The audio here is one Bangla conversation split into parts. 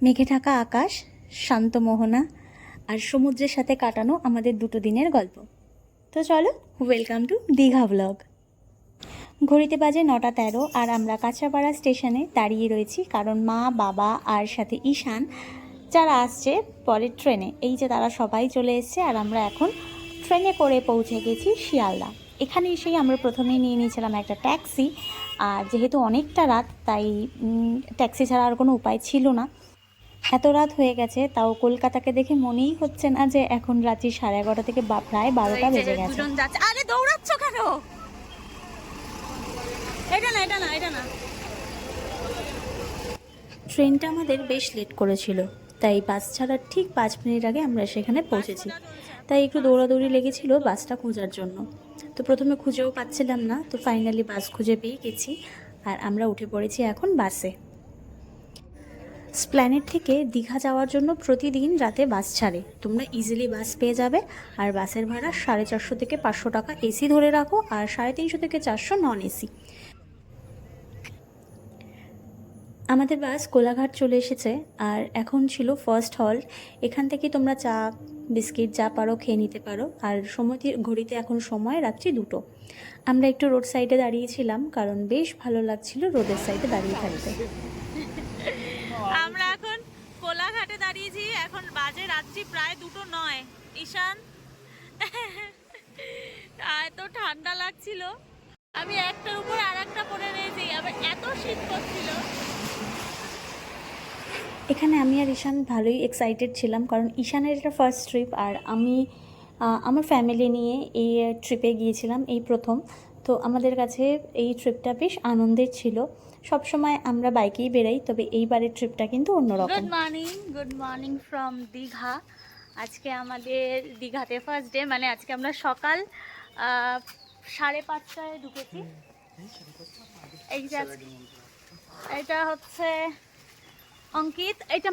মেঘে ঢাকা আকাশ, শান্ত মোহনা আর সমুদ্রের সাথে কাটানো আমাদের 2 দিনের গল্প। তো চলো, ওয়েলকাম টু দীঘা ব্লগ। ঘড়িতে বাজে 9:13 আর আমরা কাঁচরাপাড়া স্টেশনে দাঁড়িয়ে রয়েছি, কারণ মা, বাবা আর সাথে ঈশান যারা আসছে পরের ট্রেনে, এই যে তারা সবাই চলে এসছে। আর আমরা এখন ট্রেনে করে পৌঁছে গেছি শিয়ালদা। এখানে এসেই আমরা প্রথমেই নিয়ে নিয়েছিলাম একটা ট্যাক্সি, আর যেহেতু অনেকটা রাত তাই ট্যাক্সি ছাড়া আর কোনো উপায় ছিল না। এত রাত হয়ে গেছে, তাও কলকাতাকে দেখে মনেই হচ্ছে না যে এখন রাত্রি 11:30 থেকে প্রায় 12টা বেজে গেছে। আরে দৌড়াচ্ছ কেন? এটা না, এটা না, এটা না। ট্রেনটা আমাদের বেশ লেট করেছিল, তাই বাস ছাড়ার ঠিক 5 মিনিট আগে আমরা সেখানে পৌঁছেছি। তাই একটু দৌড়াদৌড়ি লেগেছিল বাসটা খোঁজার জন্য। তো প্রথমে খুঁজেও পাচ্ছিলাম না, তো ফাইনালি বাস খুঁজে পেয়ে গেছি আর আমরা উঠে পড়েছি এখন বাসে। স্প্ল্যানেড থেকে দীঘা যাওয়ার জন্য প্রতিদিন রাতে বাস ছাড়ে, তোমরা ইজিলি বাস পেয়ে যাবে। আর বাসের ভাড়া 450 থেকে 500 টাকা এসি ধরে রাখো, আর 350 থেকে 400 নন এসি। আমাদের বাস কোলাঘাট চলে এসেছে আর এখন ছিল ফার্স্ট হল্ট। এখান থেকে তোমরা চা বিস্কিট যা পারো খেয়ে নিতে পারো। আর ঘড়িতে এখন সময় রাত্রি 2টো। আমরা একটু রোড সাইডে দাঁড়িয়েছিলাম, কারণ বেশ ভালো লাগছিল রোডের সাইডে দাঁড়িয়ে থাকতে। আমরা এখন কোলাঘাটে দাঁড়িয়েছি, এখন বাজে রাত্রি প্রায় 2:09। ঈশান এত ঠান্ডা লাগছিল, আমি একটার উপর আর একটা পরে রয়েছি, আবার এত শীত করছিল। এখানে আমি আর ঈশান ভালোই এক্সাইটেড ছিলাম, কারণ ঈশানের এটা ফার্স্ট ট্রিপ আর আমি আমার ফ্যামিলি নিয়ে এই ট্রিপে গিয়েছিলাম এই প্রথম। তো আমাদের কাছে এই ট্রিপটা বেশ আনন্দের ছিল। সবসময় আমরা বাইকেই বেরাই, তবে এইবারের ট্রিপটা কিন্তু অন্যরকম। Good morning from Digha. আজকে আমাদের দীঘাতে ফার্স্ট ডে, মানে আজকে আমরা সকাল 5:30টায় ঢুকেছি। এই যে এটা হচ্ছে অঙ্কিত, এটা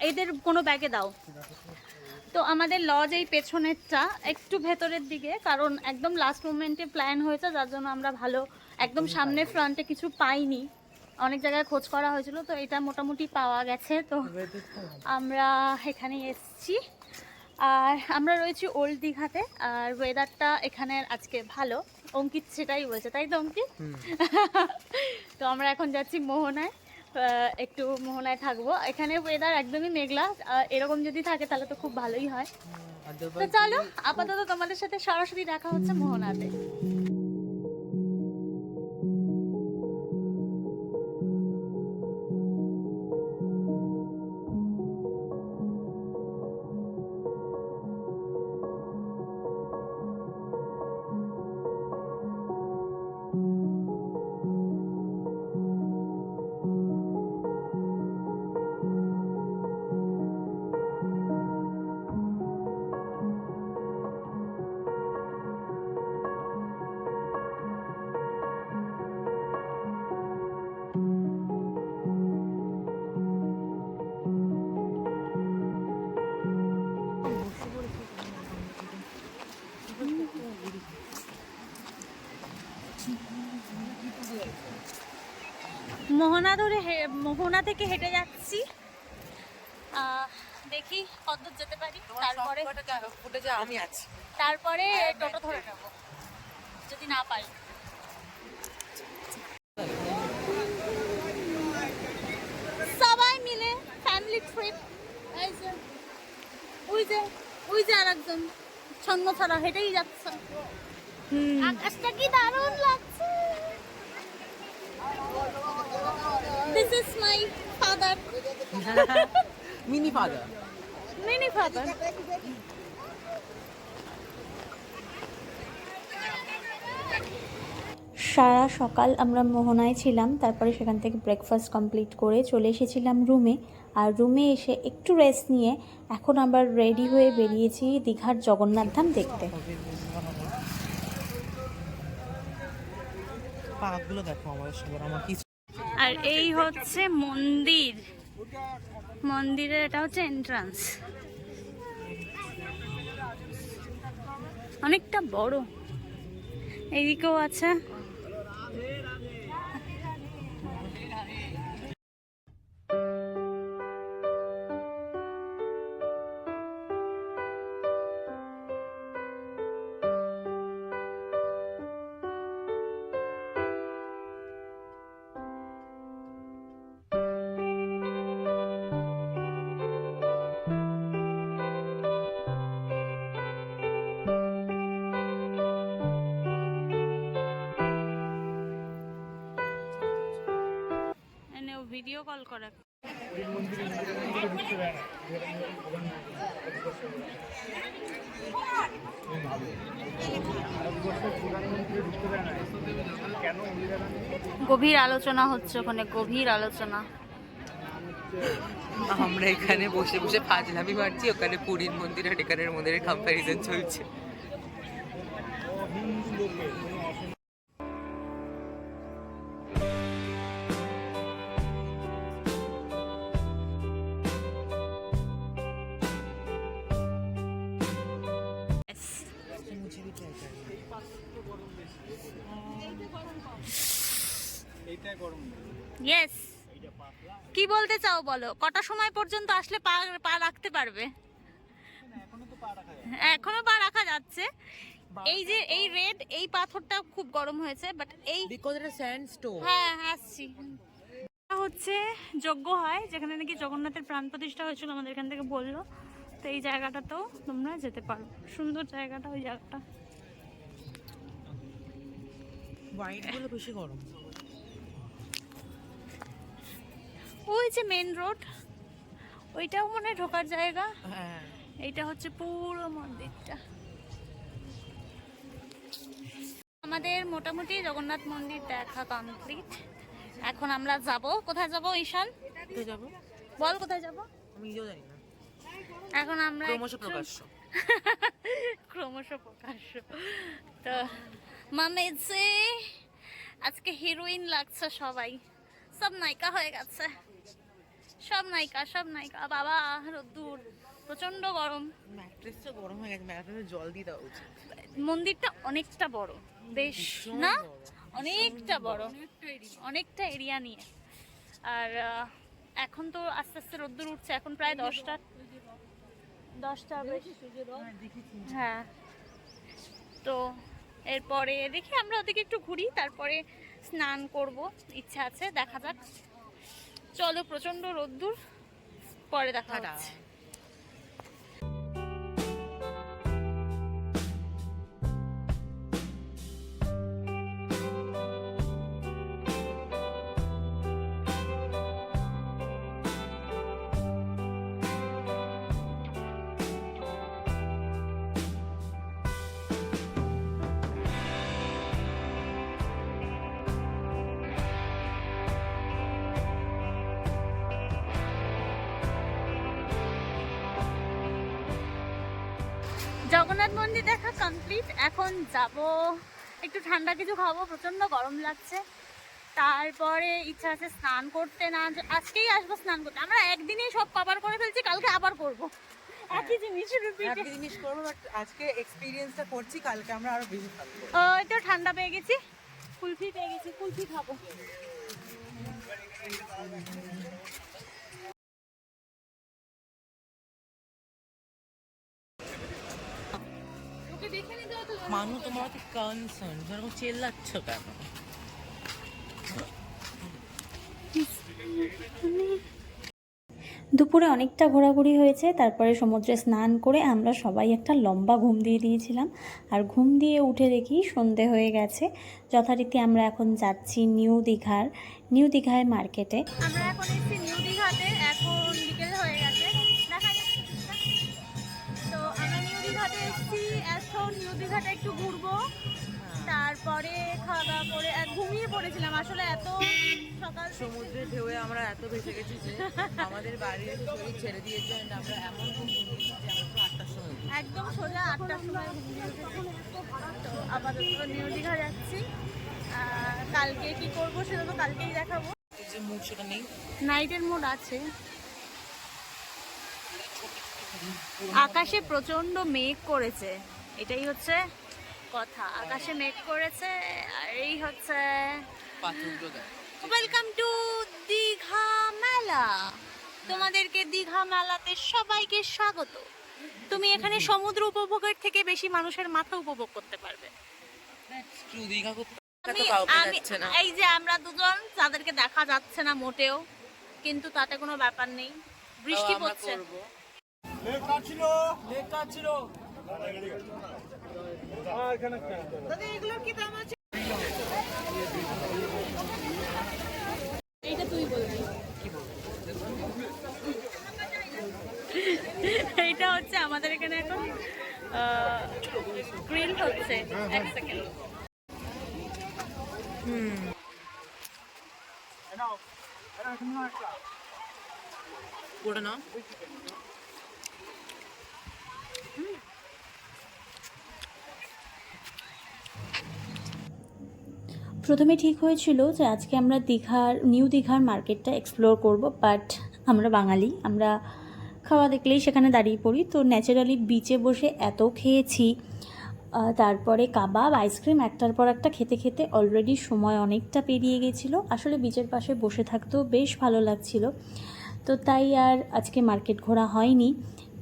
এদের কোনো ব্যাগে দাও। তো আমাদের লজ এই পেছনেরটা একটু ভেতরের দিকে, কারণ একদম লাস্ট মোমেন্টে প্ল্যান হয়েছে, যার জন্য আমরা ভালো একদম সামনে ফ্রন্টে কিছু পাইনি। অনেক জায়গায় খোঁজ করা হয়েছিল, তো এটা মোটামুটি পাওয়া গেছে। তো আমরা এখানে এসেছি আর আমরা রয়েছি ওল্ড দীঘাতে। আর ওয়েদারটা এখানের আজকে ভালো, অঙ্কিত সেটাই বলছে, তাই তো অঙ্কিত? তো আমরা এখন যাচ্ছি মোহনায়, একটু মোহনায় থাকবো। এখানে ওয়েদার একদমই মেঘলা, এরকম যদি থাকে তাহলে তো খুব ভালোই হয়। তো চলো, আপাতত তোমাদের সাথে সরাসরি দেখা হচ্ছে মোহনাতে। মোহনা থেকে হেঁটে যাচ্ছি, দেখি কতদূর যেতে পারি। তারপরে টোটো ধরে নেব যদি না পাই। সবাই মিলে ফ্যামিলি ট্রিপ। ওই যে আর একজন ছন্দ ছাড়া হেঁটেই যাচ্ছে। আকাশটা কি দারুণ লাগছে। This is my father. Mini father. সারা সকাল আমরা মোহনায় ছিলাম, তারপরে সেখান থেকে ব্রেকফাস্ট কমপ্লিট করে চলে এসেছিলাম রুমে। আর রুমে এসে একটু রেস্ট নিয়ে এখন আবার রেডি হয়ে বেরিয়েছি দীঘার জগন্নাথ ধাম দেখতে। আর এই হচ্ছে মন্দির, মন্দিরের এটা হচ্ছে এন্ট্রান্স, অনেকটা বড়। এইদিকেও আছে। ভিডিও কল করে। গভীর আলোচনা হচ্ছে ওখানে, গভীর আলোচনা। আমরা এখানে বসে বসে ফাজলামি মারছি, ওখানে পুরীর মন্দির আর এখানের মন্দিরের কম্প্যারিজন চলছে। ইয়েস, কি বলতে চাও বলো? কটা সময় পর্যন্ত আসলে পা পা রাখতে পারবে? এখনো পা রাখা যাচ্ছে। এই যে এই রেড এই পাথরটা খুব গরম হয়েছে, বাট এই বিকজ এটা স্যান্ডস্টোন। হ্যাঁ আসছি। এটা হচ্ছে যজ্ঞ হয়, যেখানে নাকি জগন্নাথের প্রাণ প্রতিষ্ঠা হয়েছিল, আমাদের এখান থেকে বললো। তো এই জায়গাটাতেও তোমরা যেতে পারো, সুন্দর জায়গাটা ওই জায়গাটা। হোয়াইট গুলো বেশি গরম। ওই যে মেন রোড, ওইটাও মনে হয় ঢোকার জায়গা। হ্যাঁ, এইটা হচ্ছে পুরো মন্দিরটা। আমাদের মোটামুটি জগন্নাথ মন্দির দেখা কমপ্লিট। এখন আমরা যাব, কোথায় যাব ঈশান? কোথায় যাবো বল, কোথায় যাব? আমি নিজেও জানি না। এখন আমরা ক্রমশ প্রকাশ্য। ক্রমশ প্রকাশ্য। তো মামেজে আজকে হিরোইন লাগছে সবাই, সব নায়িকা হয়ে গেছে, সব নায়িকা সব নায়িকা। বাবা রোদ্দুর, প্রচন্ড গরম। ম্যাট্রেসটা গরম হয়ে গেছে, ম্যাট্রেসে জল দিয়ে দেওয়া উচিত। মন্দিরটা অনেকটা বড়, বেশ না? অনেকটা বড়, অনেকটা এরিয়া নিয়ে। আর এখন তো আস্তে আস্তে রোদ্দুর উঠছে, এখন প্রায় 10টা বেশি। হ্যাঁ, তো এরপরে দেখি আমরা ওদিকে একটু ঘুরি, তারপরে স্নান করব, ইচ্ছা আছে, দেখা যাক। চলো, প্রচন্ড রোদ্দুর, পরে দেখা হচ্ছে। জগন্নাথ মন্দির দেখা কমপ্লিট। এখন যাব একটু ঠান্ডা কিছু খাবো, প্রচন্ড গরম লাগছে। তারপরে ইচ্ছা আছে স্নান করতে, না আজকেই আসবো স্নান করতে। আমরা একদিনেই সব কভার করে ফেলছি, কালকে আবার করব একই জিনিস রিপিট। একই জিনিস করবো, বাট আজকে এক্সপেরিয়েন্সটা করছি, কালকে আমরা আরো বেশি থাকবো। ওই তো ঠান্ডা পেয়ে গেছি, কুলফি পেয়ে গেছি, কুলফি খাবো। মানু, তোমার তো কনসার্ন, যেরকম চেল্লাচ্ছ কেন? দুপুরে অনেকটা ঘোরাঘুরি হয়েছে, তারপরে সমুদ্রে স্নান করে আমরা সবাই একটা লম্বা ঘুম দিয়ে দিয়েছিলাম। আর ঘুম দিয়ে উঠে দেখি সন্ধে হয়ে গেছে। যথারীতি আমরা এখন যাচ্ছি নিউ দীঘায় মার্কেটে। আমরা এখন এসেছি নিউ দীঘাতে, এখন বিকেল হয়ে গেছে, দেখা যাচ্ছে। তো আমরা নিউ দীঘাতে এসেছি, এখন নিউ দীঘাটা একটু ঘুরবো, তারপরে খাওয়া দাওয়া করে ঘুমিয়ে পড়েছিলাম আসলে, এত সকাল সমুদ্রের ঢেউয়ে আমরা এত ভেসে গেছি যে আমাদের বাড়ির এসে শরীর ছেড়ে দিয়েছে। আমরা এমন ঘুম ঘুমিয়েছি যে আমরা 8টার সময় উঠি। একদম সোজা 8টার সময় ঘুমিয়ে উঠেছি। তো আপাতত নিউ দীঘা যাচ্ছি, কালকে কি করবো সেটা তো কালকেই দেখাবো। যে মুড সেটা নেই, নাইটের মোড আছে। আকাশে প্রচন্ড মেঘ করেছে, এটাই হচ্ছে কথা। আকাশে মেঘ করেছে, আর এই হচ্ছে পাথরগুলো দেয়। ওয়েলকাম টু দীঘা মেলা। তোমাদেরকে দীঘা মেলাতে সবাইকে স্বাগত। তুমি এখানে সমুদ্র উপভোগের থেকে বেশি মানুষের মাথা উপভোগ করতে পারবে। দীঘা খুব এই যে আমরা দুজন, যাদেরকে দেখা যাচ্ছে না মোটেও, কিন্তু তাতে কোনো ব্যাপার নেই, বৃষ্টি পড়ছে। এগুলোর কি দাম আছে? এইটা তুই বলবি। এটা হচ্ছে আমাদের এখানে এখন গ্রিল হচ্ছে। এক সেকেন্ড। পুরো না প্রথমে ঠিক হয়েছিল যে আজকে আমরা নিউ দীঘার মার্কেটটা এক্সপ্লোর করব, বাট আমরা বাঙালি, আমরা খাওয়া দেখলেই সেখানে দাঁড়িয়ে পড়ি। তো ন্যাচারালি বিচে বসে এত খেয়েছি, তারপরে কাবাব, আইসক্রিম একটার পর একটা খেতে খেতে অলরেডি সময় অনেকটা পেরিয়ে গেছিলো। আসলে বিচের পাশে বসে থাকতেও বেশ ভালো লাগছিল, তো তাই আর আজকে মার্কেট ঘোরা হয়নি।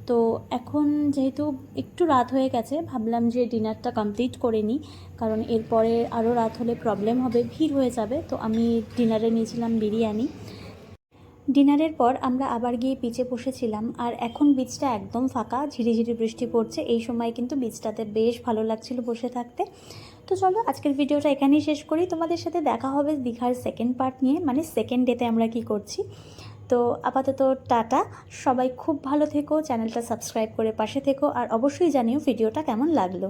তো এখন যেহেতু একটু রাত হয়ে গেছে, ভাবলাম যে ডিনারটা কমপ্লিট করে নিই, কারণ এরপরে আরও রাত হলে প্রবলেম হবে, ভিড় হয়ে যাবে। তো আমি ডিনারে নিয়েছিলাম বিরিয়ানি। ডিনারের পর আমরা আবার গিয়ে বিচে বসেছিলাম, আর এখন বিচটা একদম ফাঁকা, ঝিরিঝিরি বৃষ্টি পড়ছে। এই সময় কিন্তু বিচটাতে বেশ ভালো লাগছিল বসে থাকতে। তো চলো আজকের ভিডিওটা এখানেই শেষ করি। তোমাদের সাথে দেখা হবে দীঘার সেকেন্ড পার্ট নিয়ে, মানে সেকেন্ড ডেতে আমরা কি করছি। তো আপাতত টাটা, সবাই খুব ভালো থেকো, চ্যানেলটা সাবস্ক্রাইব করে পাশে থেকো, আর অবশ্যই জানিও ভিডিওটা কেমন লাগলো।